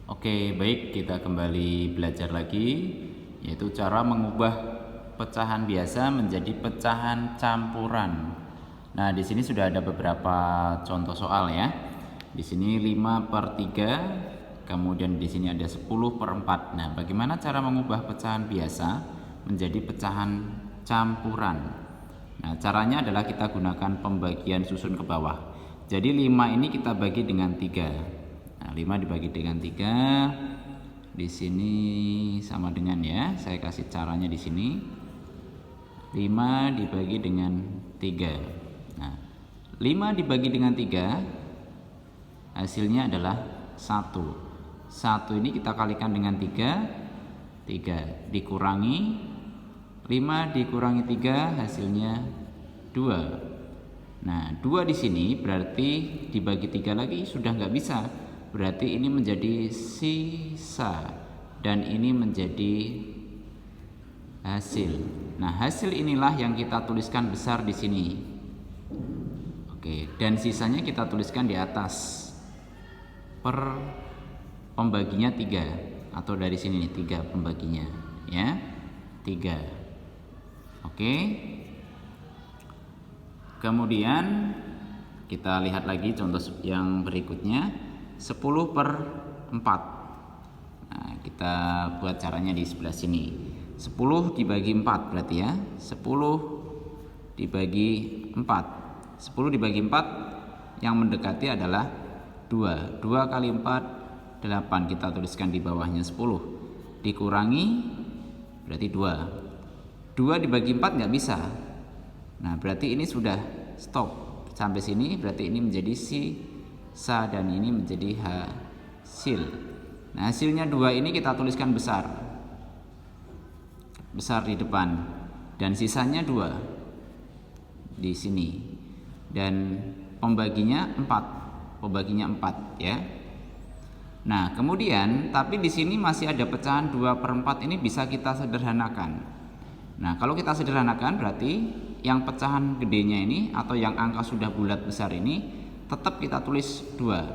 Oke, baik, kita kembali belajar lagi, yaitu cara mengubah pecahan biasa menjadi pecahan campuran. Nah, di sini sudah ada beberapa contoh soal ya. Di sini 5/3, kemudian di sini ada 10/4. Nah, bagaimana cara mengubah pecahan biasa menjadi pecahan campuran? Nah, caranya adalah kita gunakan pembagian susun ke bawah. Jadi 5 ini kita bagi dengan 3. Nah, 5 dibagi dengan 3 di sini sama dengan ya. Saya kasih caranya di sini. 5 dibagi dengan 3. Nah, 5 dibagi dengan 3 hasilnya adalah 1. 1 ini kita kalikan dengan 3. 3 dikurangi 5 dikurangi 3 hasilnya 2. Nah, 2 di sini berarti dibagi 3 lagi sudah nggak bisa. Berarti ini menjadi sisa dan ini menjadi hasil. Nah, hasil inilah yang kita tuliskan besar di sini. Oke, dan sisanya kita tuliskan di atas. Per pembaginya 3 atau dari sini nih 3 pembaginya ya. 3. Oke. Kemudian kita lihat lagi contoh yang berikutnya. 10/4. Nah, kita buat caranya di sebelah sini. 10 dibagi 4 berarti ya. 10 dibagi 4. 10 dibagi 4 yang mendekati adalah 2. 2 kali 4 8. Kita tuliskan di bawahnya 10. Dikurangi berarti 2. 2 dibagi 4 nggak bisa. Nah, berarti ini sudah stop. Sampai sini berarti ini menjadi sisa dan ini menjadi hasil. Nah, hasilnya 2 ini kita tuliskan besar. Besar di depan. Dan sisanya 2 di sini. Dan pembaginya 4. Pembaginya 4 ya. Nah, kemudian tapi di sini masih ada pecahan 2/4 ini bisa kita sederhanakan. Nah, kalau kita sederhanakan berarti yang pecahan gedenya ini atau yang angka sudah bulat besar ini tetap kita tulis 2.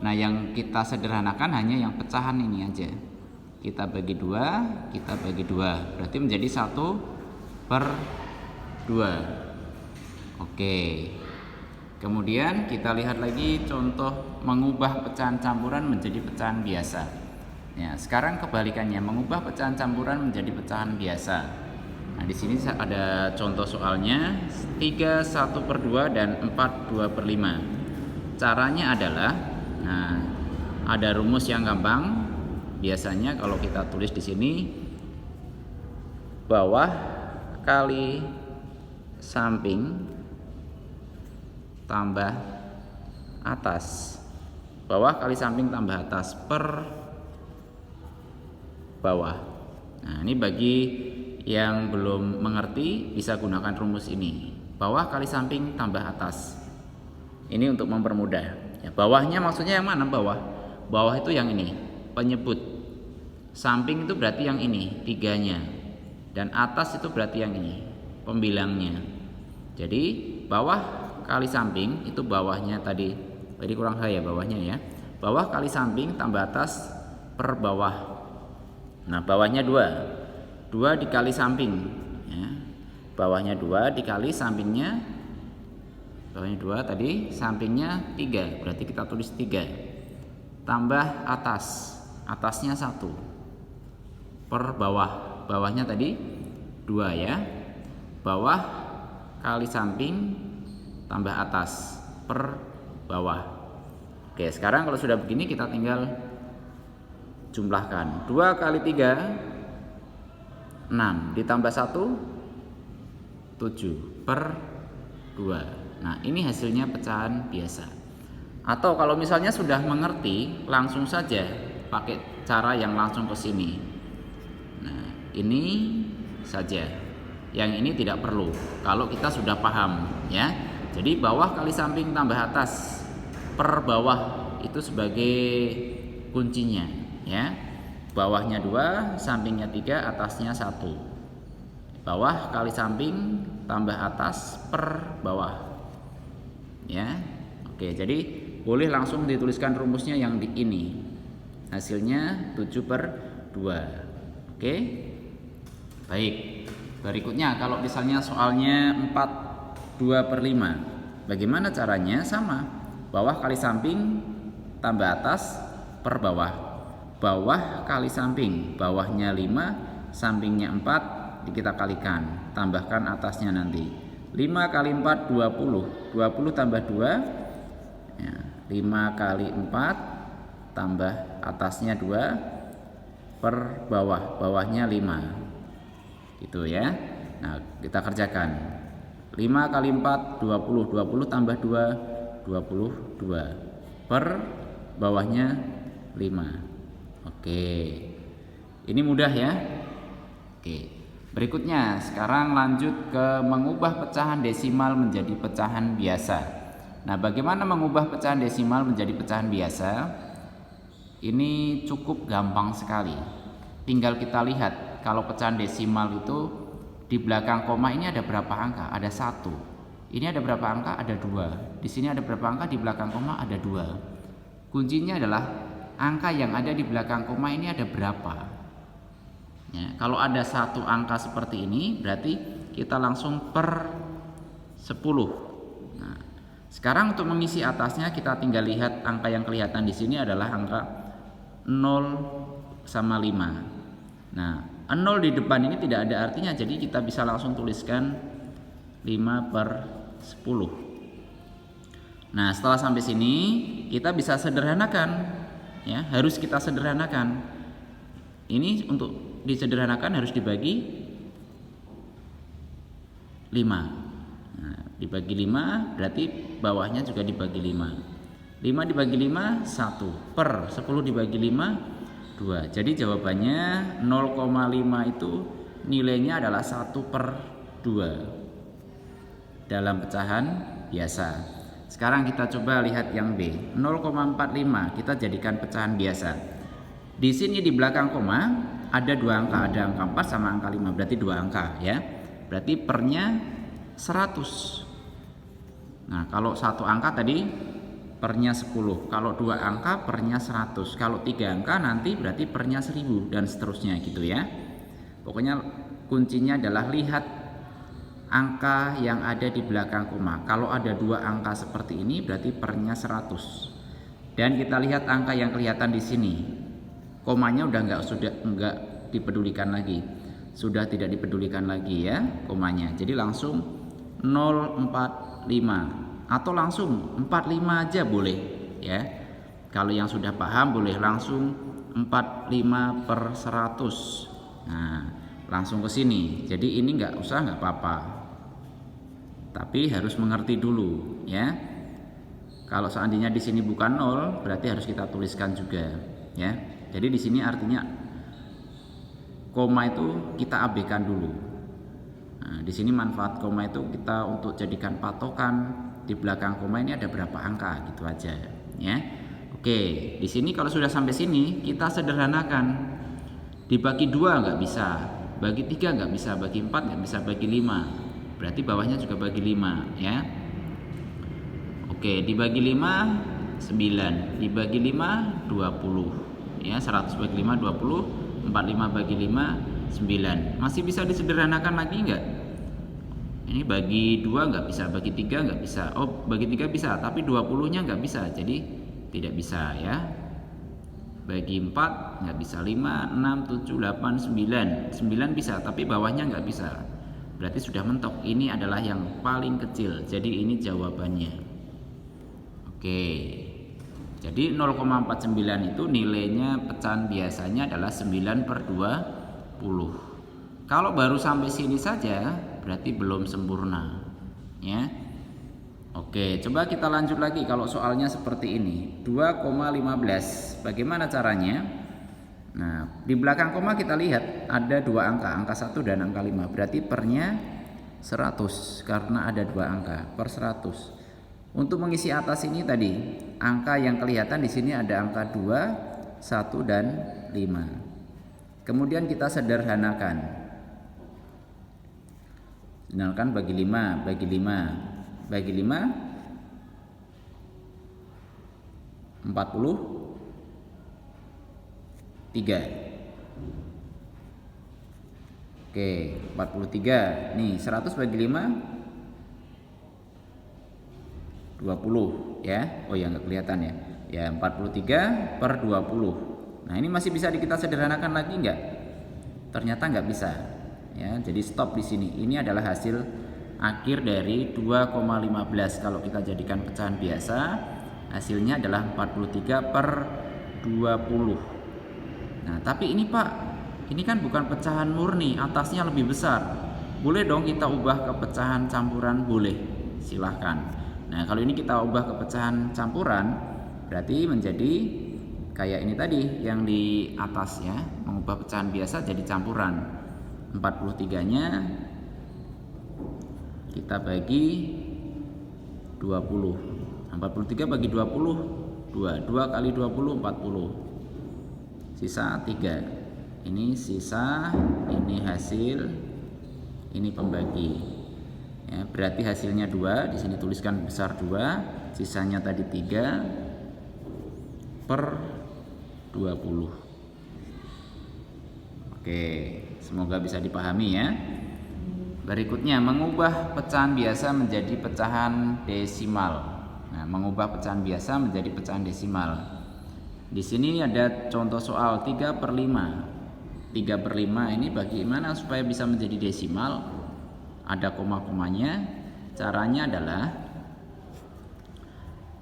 Nah, yang kita sederhanakan hanya yang pecahan ini aja. Kita bagi 2, kita bagi 2. Berarti menjadi 1/2. Oke. Kemudian kita lihat lagi contoh mengubah pecahan campuran menjadi pecahan biasa. Ya, sekarang kebalikannya, mengubah pecahan campuran menjadi pecahan biasa. Nah, di sini ada contoh soalnya 3 1/2 dan 4 2/5. Caranya adalah, nah, ada rumus yang gampang. Biasanya kalau kita tulis di sini bawah kali samping tambah atas. Bawah kali samping tambah atas per bawah. Nah, ini bagi yang belum mengerti bisa gunakan rumus ini. Bawah kali samping tambah atas. Ini untuk mempermudah. Ya, bawahnya maksudnya yang mana bawah? Bawah itu yang ini, penyebut. Samping itu berarti yang ini, 3-nya. Dan atas itu berarti yang ini, pembilangnya. Jadi bawah kali samping itu bawahnya tadi kurang saya bawahnya ya. Bawah kali samping tambah atas per bawah. Nah, bawahnya 2. 2 dikali samping ya. Bawahnya 2 dikali sampingnya. Bawahnya 2 tadi, sampingnya 3. Berarti kita tulis 3. Tambah atas. Atasnya 1. Per bawah. Bawahnya tadi 2 ya. Bawah kali samping tambah atas per bawah. Oke, sekarang kalau sudah begini kita tinggal jumlahkan. 2 kali 3 6 ditambah 1 7 per 2. Nah, ini hasilnya pecahan biasa. Atau kalau misalnya sudah mengerti, langsung saja pakai cara yang langsung ke sini. Nah, ini saja. Yang ini tidak perlu kalau kita sudah paham ya. Jadi bawah kali samping tambah atas per bawah itu sebagai kuncinya ya. Bawahnya 2, sampingnya 3, atasnya 1. Bawah kali samping tambah atas per bawah. Ya. Oke, jadi boleh langsung dituliskan rumusnya yang di ini. Hasilnya 7/2. Oke. Baik. Berikutnya kalau misalnya soalnya 2/5. Bagaimana caranya? Sama. Bawah kali samping tambah atas per bawah. Bawah kali samping. Bawahnya 5, sampingnya 4, kita kalikan. Tambahkan atasnya nanti. 5 kali 4 20. 20 tambah 2 ya, 5 kali 4 tambah atasnya 2 per bawah. Bawahnya 5. Gitu ya. Nah, kita kerjakan. 5 kali 4 20. 20 tambah 2 22 per bawahnya 5. Oke. Ini mudah ya. Oke. Berikutnya, sekarang lanjut ke mengubah pecahan desimal menjadi pecahan biasa. Nah, bagaimana mengubah pecahan desimal menjadi pecahan biasa? Ini cukup gampang sekali. Tinggal kita lihat kalau pecahan desimal itu di belakang koma ini ada berapa angka? Ada 1. Ini ada berapa angka? Ada 2. Di sini ada berapa angka? Di belakang koma ada 2. Kuncinya adalah angka yang ada di belakang koma ini ada berapa? Ya, kalau ada 1 angka seperti ini, berarti kita langsung per 10. Nah, sekarang untuk mengisi atasnya kita tinggal lihat angka yang kelihatan di sini adalah angka 0 sama 5. Nah, 0 di depan ini tidak ada artinya, jadi kita bisa langsung tuliskan 5/10. Nah, setelah sampai sini kita bisa sederhanakan ya, harus kita sederhanakan. Ini untuk disederhanakan harus dibagi 5. Nah, dibagi 5 berarti bawahnya juga dibagi 5. 5 dibagi 5 1 per 10 dibagi 5 2. Jadi jawabannya 0,5 itu nilainya adalah 1/2 dalam pecahan biasa. Sekarang kita coba lihat yang B. 0,45 kita jadikan pecahan biasa. Di sini di belakang koma ada 2 angka, ada angka 4 sama angka 5, berarti 2 angka ya. Berarti pernya 100. Nah, kalau 1 angka tadi pernya 10, kalau 2 angka pernya 100, kalau 3 angka nanti berarti pernya 1000 dan seterusnya gitu ya. Pokoknya kuncinya adalah lihat angka yang ada di belakang koma. Kalau ada 2 angka seperti ini berarti pernya 100. Dan kita lihat angka yang kelihatan di sini. Komanya udah enggak dipedulikan lagi. Sudah tidak dipedulikan lagi ya komanya. Jadi langsung 045 atau langsung 45 aja boleh ya. Kalau yang sudah paham boleh langsung 45/100. Nah, langsung ke sini. Jadi ini nggak apa-apa. Tapi harus mengerti dulu ya. Kalau seandainya di sini bukan 0, berarti harus kita tuliskan juga ya. Jadi di sini artinya koma itu kita abaikan dulu. Nah, di sini manfaat koma itu kita untuk jadikan patokan. Di belakang koma ini ada berapa angka gitu aja ya. Oke, di sini kalau sudah sampai sini kita sederhanakan. Dibagi 2 nggak bisa, bagi 3 nggak bisa, bagi 4 nggak bisa, bagi 5. Berarti bawahnya juga bagi 5 ya. Oke, dibagi 5 9, dibagi 5 20 ya. 100 bagi 5 20, 45 bagi 5 9. Masih bisa disederhanakan lagi nggak? Ini bagi 2 nggak bisa, bagi 3 nggak bisa. Oh, bagi 3 bisa, tapi 20-nya nggak bisa, jadi tidak bisa ya. Bagi 4 nggak bisa, 5, 6, 7, 8, 9. 9 bisa, tapi bawahnya nggak bisa. Berarti sudah mentok, ini adalah yang paling kecil, jadi ini jawabannya. Oke, jadi 0,49 itu nilainya pecahan biasanya adalah 9/20. Kalau baru sampai sini saja berarti belum sempurna ya. Oke, coba kita lanjut lagi. Kalau soalnya seperti ini 2,15, bagaimana caranya? Nah, di belakang koma kita lihat ada 2 angka, angka 1 dan angka 5. Berarti pernya 100 karena ada 2 angka per 100. Untuk mengisi atas ini tadi, angka yang kelihatan di sini ada angka 2, 1 dan 5. Kemudian kita sederhanakan. Sederhanakan bagi 5, bagi 5, bagi 5 40 3. Oke, 43. Nih, 100 bagi 5 20 ya. Oh ya, nggak kelihatan ya. Ya, 43 per 20. Nah, ini masih bisa kita sederhanakan lagi nggak? Ternyata nggak bisa. Ya, jadi stop di sini. Ini adalah hasil akhir dari 2,15. Kalau kita jadikan pecahan biasa, hasilnya adalah 43 per 20. Nah, tapi ini Pak, ini kan bukan pecahan murni, atasnya lebih besar. Boleh dong kita ubah ke pecahan campuran? Boleh, silahkan. Nah, kalau ini kita ubah ke pecahan campuran, berarti menjadi kayak ini tadi yang di atas ya, mengubah pecahan biasa jadi campuran. 43-nya kita bagi 20. 43 bagi 20 2 kali 20 40. Sisa 3. Ini sisa, ini hasil, ini pembagi. Ya, berarti hasilnya 2, di sini tuliskan besar 2, sisanya tadi 3 per 20. Oke, semoga bisa dipahami ya. Berikutnya, mengubah pecahan biasa menjadi pecahan desimal. Nah, mengubah pecahan biasa menjadi pecahan desimal. Di sini ada contoh soal 3/5. 3/5 ini bagaimana supaya bisa menjadi desimal? Ada koma-komanya. Caranya adalah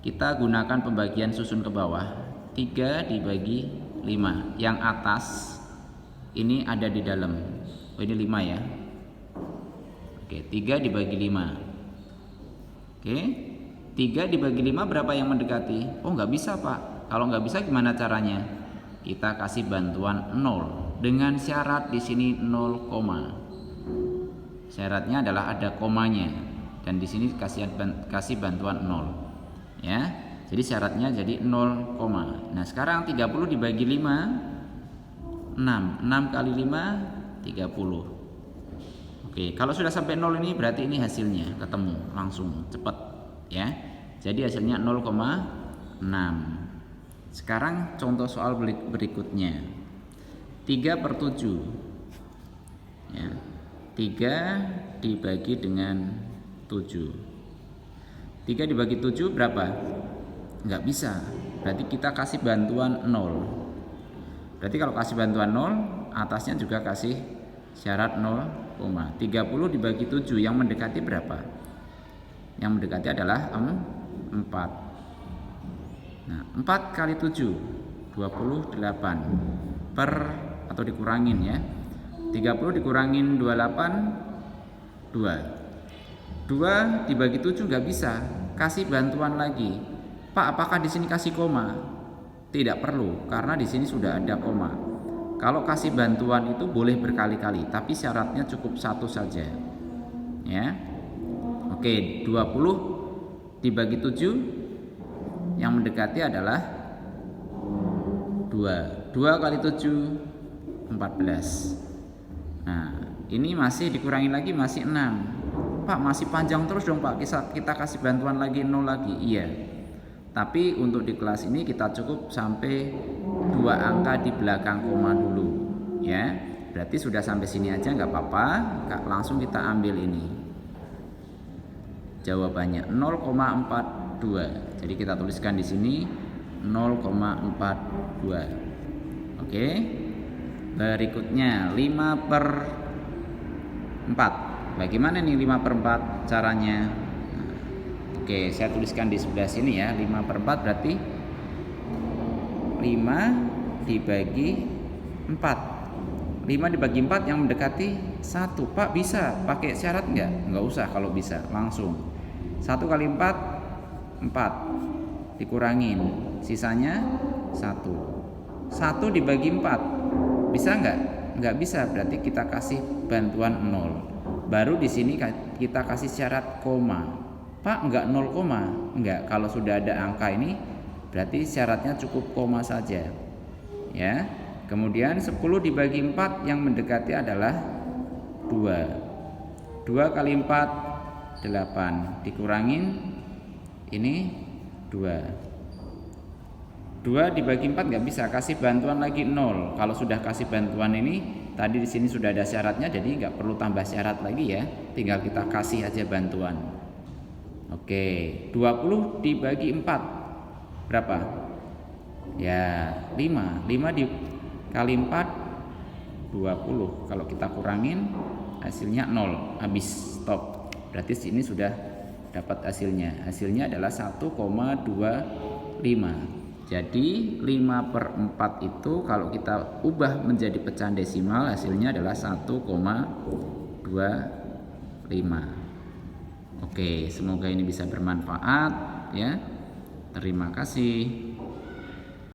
kita gunakan pembagian susun ke bawah. 3 dibagi 5. Yang atas ini ada di dalam. Oh, ini 5 ya. Oke, 3 dibagi 5. Oke, 3 dibagi 5 berapa yang mendekati? Oh, nggak bisa Pak. Kalau nggak bisa gimana caranya? Kita kasih bantuan 0. Dengan syarat di sini 0, syaratnya adalah ada komanya dan di sini kasih bantuan 0 ya. Jadi syaratnya jadi 0, nah sekarang 30 dibagi 5 6 kali 5 30. Oke, kalau sudah sampai 0 ini berarti ini hasilnya ketemu langsung cepat ya. Jadi hasilnya 0,6. Sekarang contoh soal berikutnya 3/7 ya. 3 dibagi dengan 7. 3 dibagi 7 berapa? Nggak bisa. Berarti kita kasih bantuan 0. Berarti kalau kasih bantuan 0, atasnya juga kasih syarat 0, 30 dibagi 7 yang mendekati berapa? Yang mendekati adalah 4. Nah, 4 kali 7 28 per atau dikurangin ya. 30 dikurangin 28 2. 2 dibagi 7 nggak bisa. Kasih bantuan lagi. Pak, apakah di sini kasih koma? Tidak perlu karena di sini sudah ada koma. Kalau kasih bantuan itu boleh berkali-kali, tapi syaratnya cukup 1 saja. Ya. Oke, 20 dibagi 7 yang mendekati adalah 2. 2 kali 7 14. Nah, ini masih dikurangin lagi masih 6. Pak, masih panjang terus dong Pak. Kita kasih bantuan lagi 0 lagi. Iya. Tapi untuk di kelas ini kita cukup sampai 2 angka di belakang koma dulu, ya. Berarti sudah sampai sini aja nggak apa-apa. Langsung kita ambil ini. Jawabannya 0,42. Jadi kita tuliskan di sini 0,42. Oke. Berikutnya 5/4. Bagaimana nih 5/4 caranya? Oke, saya tuliskan di sebelah sini ya. 5/4 berarti 5 dibagi 4. 5 dibagi 4 yang mendekati 1. Pak, bisa pakai syarat enggak? Enggak usah kalau bisa, langsung 1 kali 4 4 dikurangin, sisanya 1. 1 dibagi 4 bisa enggak? Enggak bisa, berarti kita kasih bantuan 0. Baru di sini kita kasih syarat koma. Pak, enggak 0, enggak. Kalau sudah ada angka ini berarti syaratnya cukup koma saja. Ya. Kemudian 10 dibagi 4 yang mendekati adalah 2. 2 kali 4 8. Dikurangin ini 2. 2 dibagi 4 nggak bisa, kasih bantuan lagi 0. Kalau sudah kasih bantuan ini, tadi di sini sudah ada syaratnya, jadi nggak perlu tambah syarat lagi ya. Tinggal kita kasih aja bantuan. Oke, 20 dibagi 4 berapa? Ya, 5. 5 dikali 4 20. Kalau kita kurangin hasilnya 0, habis stop. Berarti sini sudah dapat hasilnya. Hasilnya adalah 1,25. Jadi 5/4 itu kalau kita ubah menjadi pecahan desimal, hasilnya adalah 1,25. Oke, semoga ini bisa bermanfaat ya. Terima kasih.